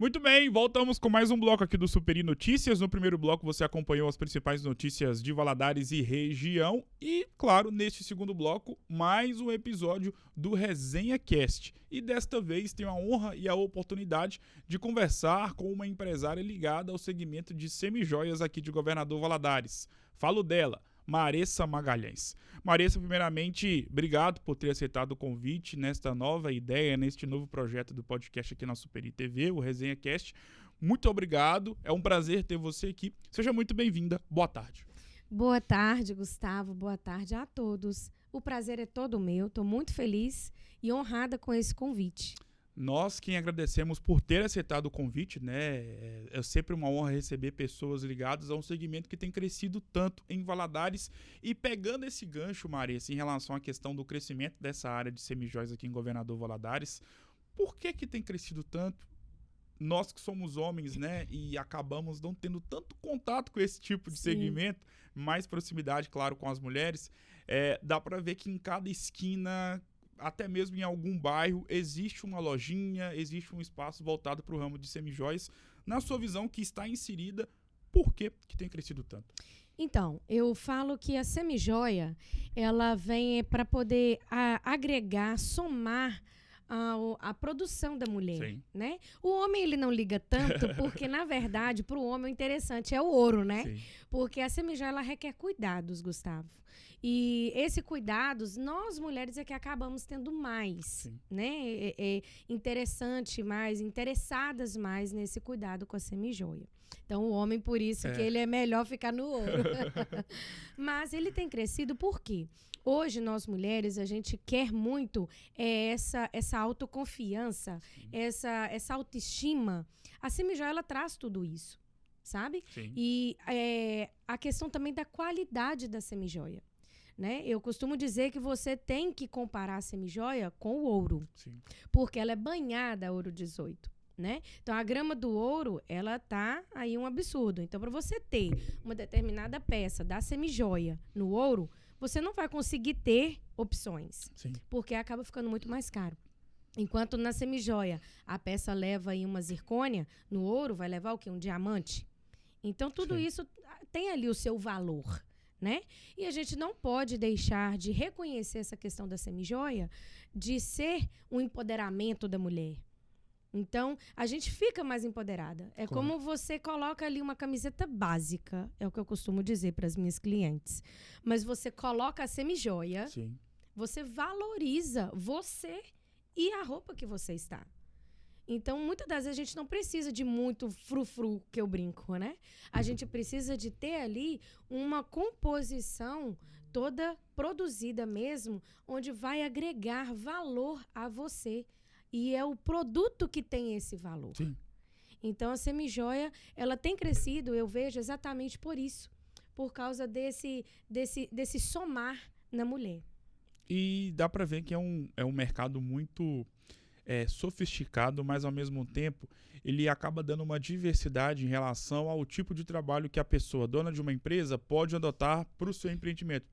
Muito bem, voltamos com mais um bloco aqui do Superi Notícias. No primeiro bloco você acompanhou as principais notícias de Valadares e região. E, claro, neste segundo bloco, mais um episódio do Resenha Cast. E desta vez tenho a honra e a oportunidade de conversar com uma empresária ligada ao segmento de semijoias aqui de Governador Valadares. Falo dela, Maressa Magalhães. Maressa, primeiramente, obrigado por ter aceitado o convite nesta nova ideia, neste novo projeto do podcast aqui na Superi TV, o Resenha Cast. Muito obrigado, é um prazer ter você aqui. Seja muito bem-vinda, boa tarde. Boa tarde, Gustavo, boa tarde a todos. O prazer é todo meu, estou muito feliz e honrada com esse convite. Nós quem agradecemos por ter aceitado o convite, né? É sempre uma honra receber pessoas ligadas a um segmento que tem crescido tanto em Valadares. E pegando esse gancho, Maressa, em relação à questão do crescimento dessa área de semijóias aqui em Governador Valadares, por que tem crescido tanto? Nós que somos homens, né, e acabamos não tendo tanto contato com esse tipo de segmento, mais proximidade, claro, com as mulheres, dá para ver que em cada esquina, até mesmo em algum bairro, existe uma lojinha, existe um espaço voltado para o ramo de semijóias. Na sua visão, que está inserida, por que tem crescido tanto? Então, eu falo que a semijoia, ela vem para poder agregar, somar a produção da mulher, né? O homem, ele não liga tanto, porque, na verdade, para o homem o interessante é o ouro, né? Sim. Porque a semijoia, ela requer cuidados, Gustavo. E esse cuidados, nós mulheres é que acabamos tendo mais, Sim. né? Interessante mais, interessadas mais nesse cuidado com a semijoia. Então, o homem, por isso que ele é melhor ficar no ouro. Mas ele tem crescido por quê? Hoje, nós mulheres, a gente quer muito essa autoconfiança, essa autoestima. A semijoia, ela traz tudo isso, sabe? Sim. E a questão também da qualidade da semijoia, né? Eu costumo dizer que você tem que comparar a semijoia com o ouro. Sim. Porque ela é banhada a ouro 18. Né? Então, a grama do ouro, ela tá aí um absurdo. Então, para você ter uma determinada peça da semijoia no ouro, você não vai conseguir ter opções. Sim. Porque acaba ficando muito mais caro. Enquanto na semijoia a peça leva aí uma zircônia, no ouro vai levar o quê? Um diamante. Então, tudo isso tem ali o seu valor, né? E a gente não pode deixar de reconhecer essa questão da semijoia, de ser um empoderamento da mulher. Então, a gente fica mais empoderada. É como você coloca ali uma camiseta básica, é o que eu costumo dizer para as minhas clientes. Mas você coloca a semijoia, você valoriza você e a roupa que você está. Então, muitas das vezes a gente não precisa de muito frufru, que eu brinco, né? A gente precisa de ter ali uma composição toda produzida mesmo, onde vai agregar valor a você. E é o produto que tem esse valor. Sim. Então, a semijoia, ela tem crescido, eu vejo, exatamente por isso. Por causa desse somar na mulher. E dá para ver que é um mercado muito sofisticado, mas ao mesmo tempo ele acaba dando uma diversidade em relação ao tipo de trabalho que a pessoa, dona de uma empresa, pode adotar para o seu empreendimento.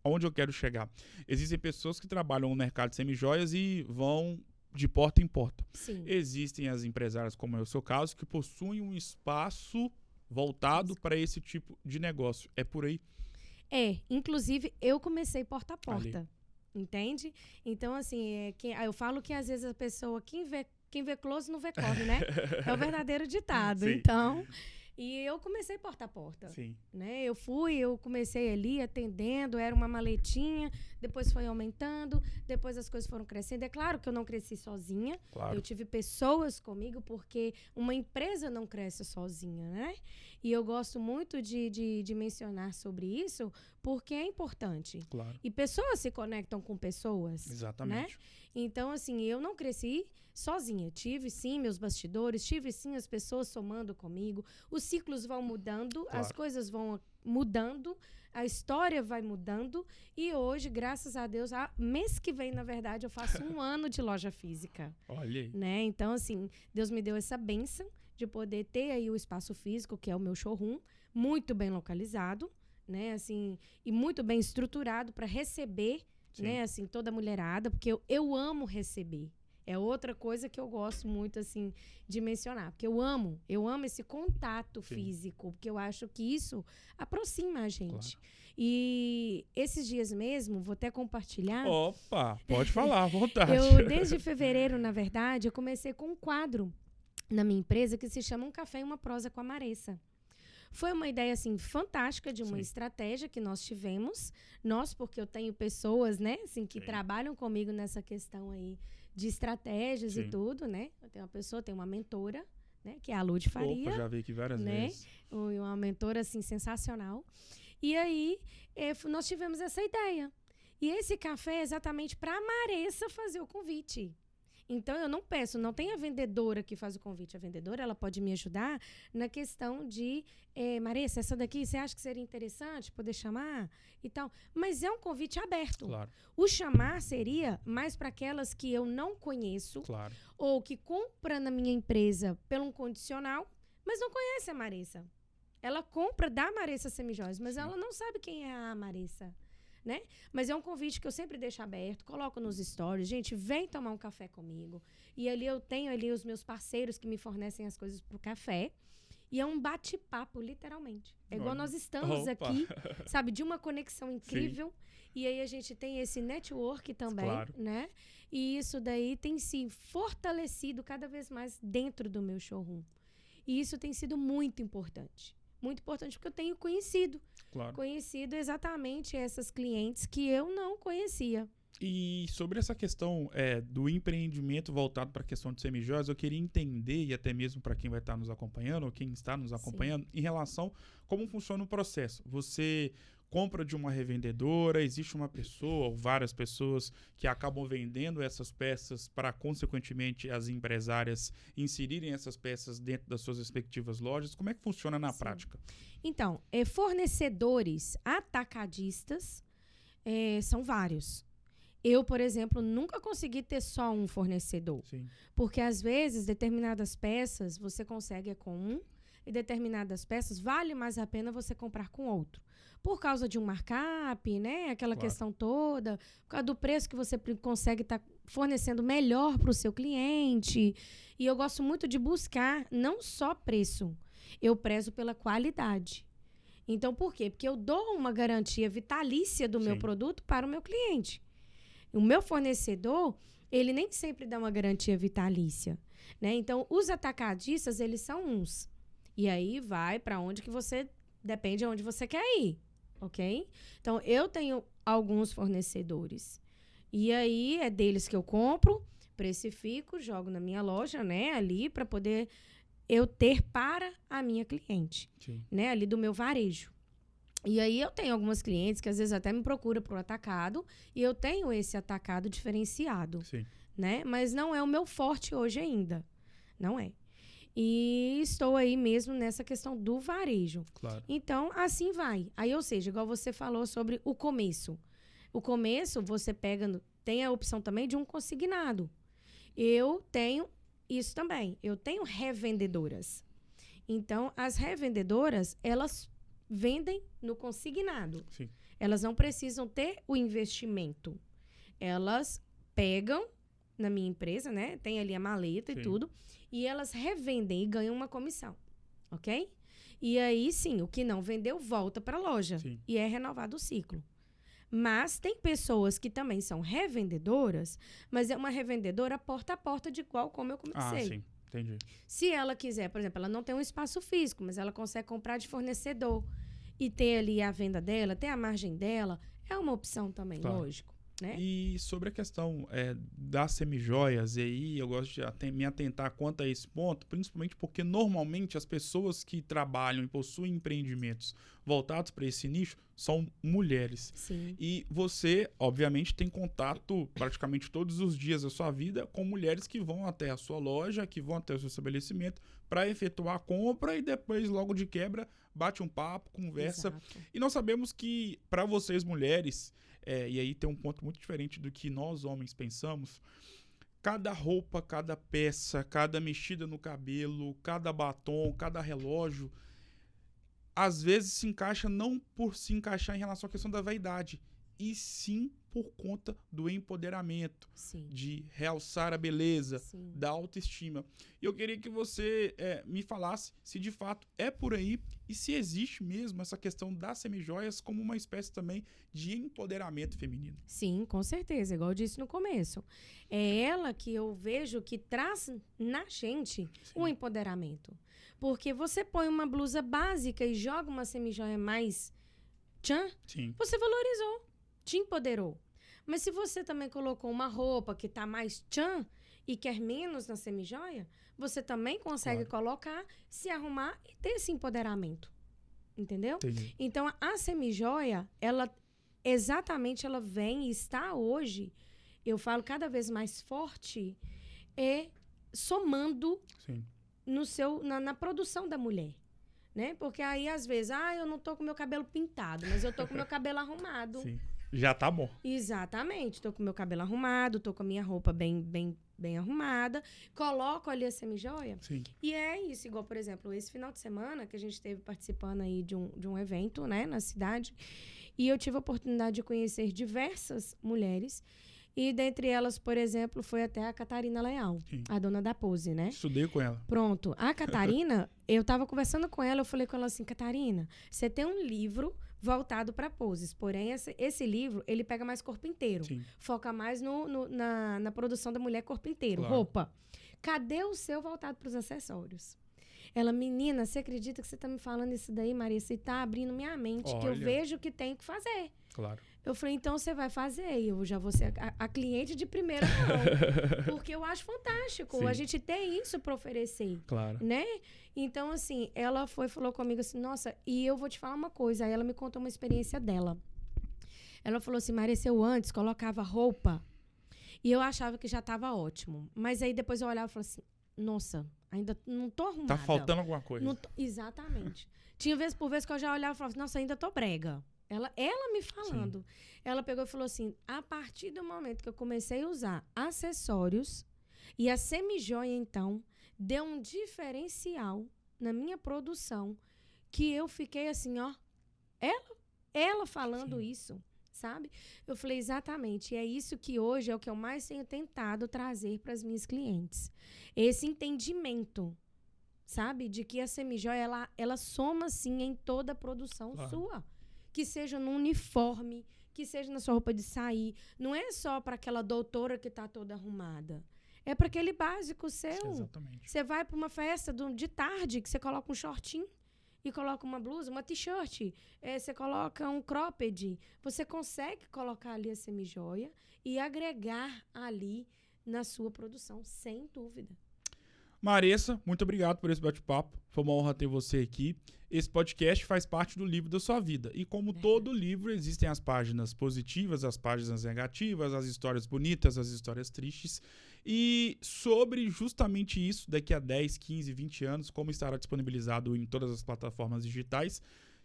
Onde eu quero chegar? Existem pessoas que trabalham no mercado de semijoias e vão de porta em porta. Sim. Existem as empresárias, como é o seu caso, que possuem um espaço voltado para esse tipo de negócio. É por aí? Inclusive eu comecei porta a porta. Entende? Então, assim, eu falo que às vezes a pessoa, quem vê close não vê corre, né? É o verdadeiro ditado. Sim. Então, e eu comecei porta a porta. Sim. Né? Eu comecei ali atendendo, era uma maletinha, depois foi aumentando, depois as coisas foram crescendo. É claro que eu não cresci sozinha, Claro. Eu tive pessoas comigo, porque uma empresa não cresce sozinha, né? E eu gosto muito de mencionar sobre isso, porque é importante. Claro. E pessoas se conectam com pessoas. Exatamente. Né? Então, assim, eu não cresci sozinha. Tive, sim, meus bastidores, tive, sim, as pessoas somando comigo. Os ciclos vão mudando, Claro. As coisas vão mudando, a história vai mudando. E hoje, graças a Deus, mês que vem, na verdade, eu faço 1 ano de loja física. Olha aí. Né? Então, assim, Deus me deu essa bênção de poder ter aí o espaço físico, que é o meu showroom, muito bem localizado, né? Assim, e muito bem estruturado para receber, Sim. né? Assim, toda a mulherada, porque eu amo receber. É outra coisa que eu gosto muito, assim, de mencionar. Porque eu amo esse contato físico, porque eu acho que isso aproxima a gente. Claro. E esses dias mesmo, vou até compartilhar. Opa, pode falar, à vontade. Desde fevereiro, na verdade, eu comecei com um quadro na minha empresa que se chama Um Café e uma Prosa com a Maressa. Foi uma ideia, assim, fantástica de uma estratégia que nós tivemos. Nós, porque eu tenho pessoas, né, assim, que trabalham comigo nessa questão aí de estratégias e tudo, né? Eu tenho tenho uma mentora, né, que é a Lud Faria. Opa, já vi aqui várias vezes. Uma mentora, assim, sensacional. E aí, nós tivemos essa ideia. E esse café é exatamente para a Maressa fazer o convite. Então, eu não peço, não tem a vendedora que faz o convite. A vendedora, ela pode me ajudar na questão de, Maressa, essa daqui, você acha que seria interessante poder chamar e tal? Mas é um convite aberto. Claro. O chamar seria mais para aquelas que eu não conheço, claro, ou que compra na minha empresa pelo um condicional, mas não conhece a Maressa. Ela compra da Maressa Semijóias, mas ela não sabe quem é a Maressa. Né? Mas é um convite que eu sempre deixo aberto, coloco nos stories, gente, vem tomar um café comigo. E ali eu tenho ali os meus parceiros que me fornecem as coisas pro café. E é um bate-papo, literalmente. É igual nós estamos aqui, sabe, de uma conexão incrível. Sim. E aí a gente tem esse network também, né? E isso daí tem se fortalecido cada vez mais dentro do meu showroom. E isso tem sido muito importante. Muito importante, porque eu tenho conhecido exatamente essas clientes que eu não conhecia. E sobre essa questão do empreendimento voltado para a questão de semijóias, eu queria entender, e até mesmo para quem vai estar nos acompanhando, ou quem está nos acompanhando, em relação a como funciona o processo. Você compra de uma revendedora, existe uma pessoa ou várias pessoas que acabam vendendo essas peças para, consequentemente, as empresárias inserirem essas peças dentro das suas respectivas lojas. Como é que funciona na prática? Então, fornecedores atacadistas são vários. Eu, por exemplo, nunca consegui ter só um fornecedor. Sim. Porque, às vezes, determinadas peças você consegue com um e determinadas peças vale mais a pena você comprar com outro. Por causa de um markup, né? Aquela questão toda, por causa do preço que você consegue estar fornecendo melhor para o seu cliente. E eu gosto muito de buscar não só preço, eu prezo pela qualidade. Então, por quê? Porque eu dou uma garantia vitalícia do meu produto para o meu cliente. O meu fornecedor, ele nem sempre dá uma garantia vitalícia, né? Então, os atacadistas, eles são uns. E aí, vai para onde que você... Depende de onde você quer ir, ok? Então, eu tenho alguns fornecedores. E aí, é deles que eu compro, precifico, jogo na minha loja, né? Ali, para poder eu ter para a minha cliente, né? Ali do meu varejo. E aí, eu tenho algumas clientes que, às vezes, até me procuram para o atacado. E eu tenho esse atacado diferenciado, né? Mas não é o meu forte hoje ainda. Não é. E estou aí mesmo nessa questão do varejo. Claro. Então, assim vai. Aí, ou seja, igual você falou sobre o começo. O começo, você tem a opção também de um consignado. Eu tenho isso também. Eu tenho revendedoras. Então, as revendedoras, elas vendem no consignado. Sim. Elas não precisam ter o investimento. Elas pegam na minha empresa, né? Tem ali a maleta e tudo. E elas revendem e ganham uma comissão, ok? E aí, sim, o que não vendeu volta para a loja. E é renovado o ciclo. Mas tem pessoas que também são revendedoras, mas é uma revendedora porta a porta de igual como eu comecei. Ah, sim. Entendi. Se ela quiser, por exemplo, ela não tem um espaço físico, mas ela consegue comprar de fornecedor e ter ali a venda dela, ter a margem dela, é uma opção também, lógico. Né? E sobre a questão das semijoias, e aí eu gosto de me atentar quanto a esse ponto, principalmente porque normalmente as pessoas que trabalham e possuem empreendimentos voltados para esse nicho são mulheres. Sim. E você, obviamente, tem contato praticamente todos os dias da sua vida com mulheres que vão até a sua loja, que vão até o seu estabelecimento para efetuar a compra e depois, logo de quebra, bate um papo, conversa. Exato. E nós sabemos que, para vocês mulheres... e aí tem um ponto muito diferente do que nós homens pensamos. Cada roupa, cada peça, cada mexida no cabelo, cada batom, cada relógio, às vezes se encaixa não por se encaixar em relação à questão da vaidade, e sim por conta do empoderamento, Sim. de realçar a beleza, Sim. da autoestima. E eu queria que você me falasse se de fato é por aí e se existe mesmo essa questão das semijoias como uma espécie também de empoderamento feminino. Sim, com certeza, igual eu disse no começo. É ela que eu vejo que traz na gente o empoderamento. Porque você põe uma blusa básica e joga uma semijoia mais tchan, Sim. você valorizou, te empoderou. Mas se você também colocou uma roupa que tá mais tchan e quer menos na semijoia, você também consegue colocar, se arrumar e ter esse empoderamento. Entendeu? Entendi. Então, a semijoia, ela exatamente, ela vem e está hoje, eu falo cada vez mais forte, somando Sim. na produção da mulher. Né? Porque aí, às vezes, eu não tô com meu cabelo pintado, mas eu tô com meu cabelo arrumado. Sim. Já tá bom. Exatamente. Tô com meu cabelo arrumado, tô com a minha roupa bem arrumada, coloco ali a semijoia. Sim. E é isso, igual, por exemplo, esse final de semana que a gente esteve participando aí de um evento, né, na cidade, e eu tive a oportunidade de conhecer diversas mulheres, e dentre elas, por exemplo, foi até a Catarina Leal, Sim. a dona da Pose, né? Estudei com ela. Pronto. A Catarina, eu tava conversando com ela, eu falei com ela assim, Catarina, você tem um livro voltado para poses, porém esse livro, ele pega mais corpo inteiro. Sim. Foca mais na produção da mulher corpo inteiro, Claro. roupa. Cadê o seu voltado para os acessórios? Ela, menina, você acredita que você tá me falando isso daí, Maria? Você tá abrindo minha mente, que eu Olha. vejo que tenho que fazer. Claro. Eu falei, então você vai fazer. E eu já vou ser a cliente de primeira mão. Porque eu acho fantástico Sim. a gente ter isso para oferecer. Claro. Né? Então, assim, ela falou comigo assim, nossa, e eu vou te falar uma coisa. Aí ela me contou uma experiência dela. Ela falou assim, Maria, se eu antes colocava roupa e eu achava que já tava ótimo. Mas aí depois eu olhava e falava assim, nossa, ainda não tô arrumada. Tá faltando alguma coisa. Exatamente. Tinha vez por vez que eu já olhava e falava, nossa, ainda tô brega. Ela me falando. Ela pegou e falou assim, a partir do momento que eu comecei a usar acessórios e a semijoia, então, deu um diferencial na minha produção que eu fiquei assim, ó, ela falando isso, sabe? Eu falei, exatamente, e é isso que hoje é o que eu mais tenho tentado trazer para as minhas clientes. Esse entendimento, sabe? De que a semijoia, ela soma, sim, em toda a produção sua. Que seja no uniforme, que seja na sua roupa de sair. Não é só para aquela doutora que tá toda arrumada. É para aquele básico seu. Exatamente. Você vai para uma festa de tarde, que você coloca um shortinho e coloca uma blusa, uma t-shirt. Você coloca um cropped. Você consegue colocar ali a semijoia e agregar ali na sua produção, sem dúvida. Maressa, muito obrigado por esse bate-papo. Foi uma honra ter você aqui. Esse podcast faz parte do livro da sua vida. E como todo livro, existem as páginas positivas, as páginas negativas, as histórias bonitas, as histórias tristes. E sobre justamente isso, daqui a 10, 15, 20 anos, como estará disponibilizado em todas as plataformas digitais,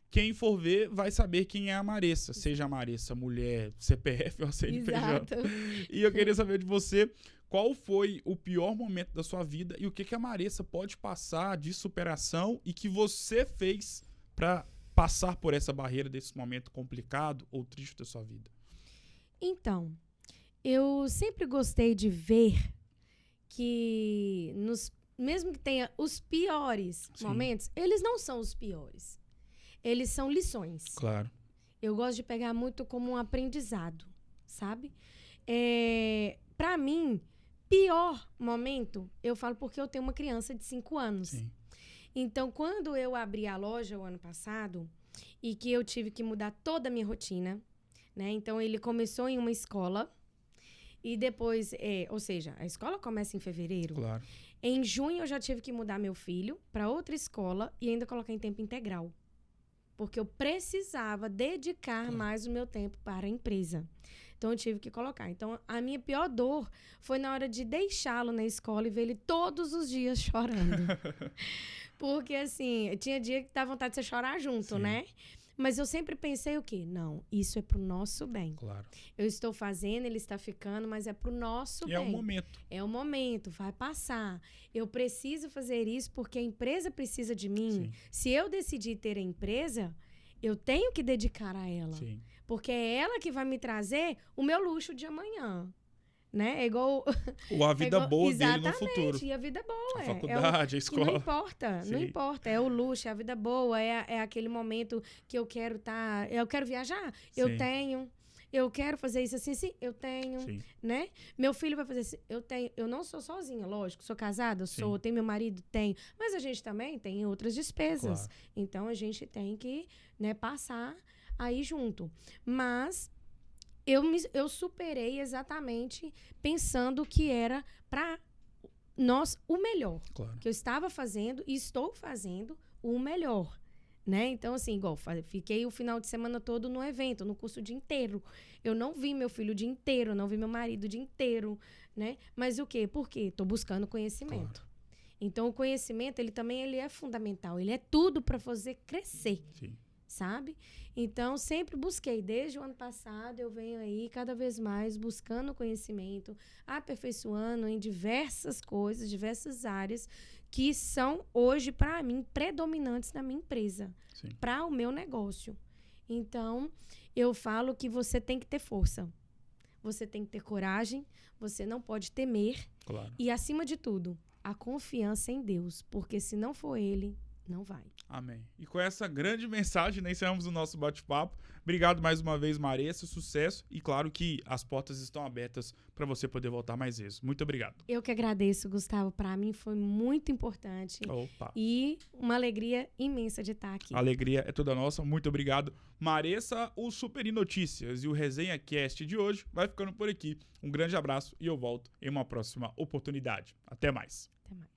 quem for ver vai saber quem é a Maressa. Seja a Maressa mulher, CPF ou CNPJ. Exato. E eu queria saber de você, qual foi o pior momento da sua vida e o que a Maressa pode passar de superação e que você fez para passar por essa barreira desse momento complicado ou triste da sua vida? Então, eu sempre gostei de ver que, mesmo que tenha os piores momentos, eles não são os piores. Eles são lições. Claro. Eu gosto de pegar muito como um aprendizado, sabe? Para mim, pior momento, eu falo porque eu tenho uma criança de 5 anos. Sim. Então, quando eu abri a loja o ano passado e que eu tive que mudar toda a minha rotina, né? Então, ele começou em uma escola e depois, ou seja, a escola começa em fevereiro. Claro. Em junho, eu já tive que mudar meu filho para outra escola e ainda colocar em tempo integral. Porque eu precisava dedicar mais o meu tempo para a empresa. Então, eu tive que colocar. Então, a minha pior dor foi na hora de deixá-lo na escola e ver ele todos os dias chorando. Porque, assim, tinha dia que dava vontade de você chorar junto, né? Mas eu sempre pensei o quê? Não, isso é pro nosso bem. Claro. Eu estou fazendo, ele está ficando, mas é pro nosso bem. É o momento. É o momento, vai passar. Eu preciso fazer isso porque a empresa precisa de mim. Sim. Se eu decidir ter a empresa, eu tenho que dedicar a ela. Sim. Porque é ela que vai me trazer o meu luxo de amanhã. Né? É igual... A vida boa dele no futuro. Exatamente, e a vida boa. A faculdade, a escola. Não importa, Sim. não importa. É o luxo, é a vida boa, é aquele momento que eu quero eu quero viajar, eu Sim. tenho. Eu quero fazer isso assim, sim, eu tenho, Sim. né? Meu filho vai fazer assim, eu tenho. Eu não sou sozinha, lógico, sou casada, Sim. tenho meu marido, tenho. Mas a gente também tem outras despesas. Claro. Então, a gente tem que, né, passar aí junto. Mas... Eu superei exatamente pensando que era para nós o melhor. Claro. Que eu estava fazendo e estou fazendo o melhor. Né? Então, assim, igual, fiquei o final de semana todo no evento, no curso o dia inteiro. Eu não vi meu filho o dia inteiro, não vi meu marido o dia inteiro, né? Mas o quê? Por quê? Estou buscando conhecimento. Claro. Então, o conhecimento, ele é fundamental. Ele é tudo para fazer crescer. Sim. Sabe? Então, sempre busquei. Desde o ano passado, eu venho aí cada vez mais buscando conhecimento, aperfeiçoando em diversas coisas, diversas áreas que são hoje, para mim, predominantes na minha empresa, para o meu negócio. Então, eu falo que você tem que ter força. Você tem que ter coragem, você não pode temer. Claro. E, acima de tudo, a confiança em Deus, porque se não for Ele, não vai. Amém. E com essa grande mensagem, né, encerramos o nosso bate-papo. Obrigado mais uma vez, Maressa, sucesso. E claro que as portas estão abertas para você poder voltar mais vezes. Muito obrigado. Eu que agradeço, Gustavo. Para mim foi muito importante. Opa. E uma alegria imensa de estar aqui. A alegria é toda nossa. Muito obrigado. Maressa, o Super Notícias e o Resenha Cast de hoje vai ficando por aqui. Um grande abraço e eu volto em uma próxima oportunidade. Até mais. Até mais.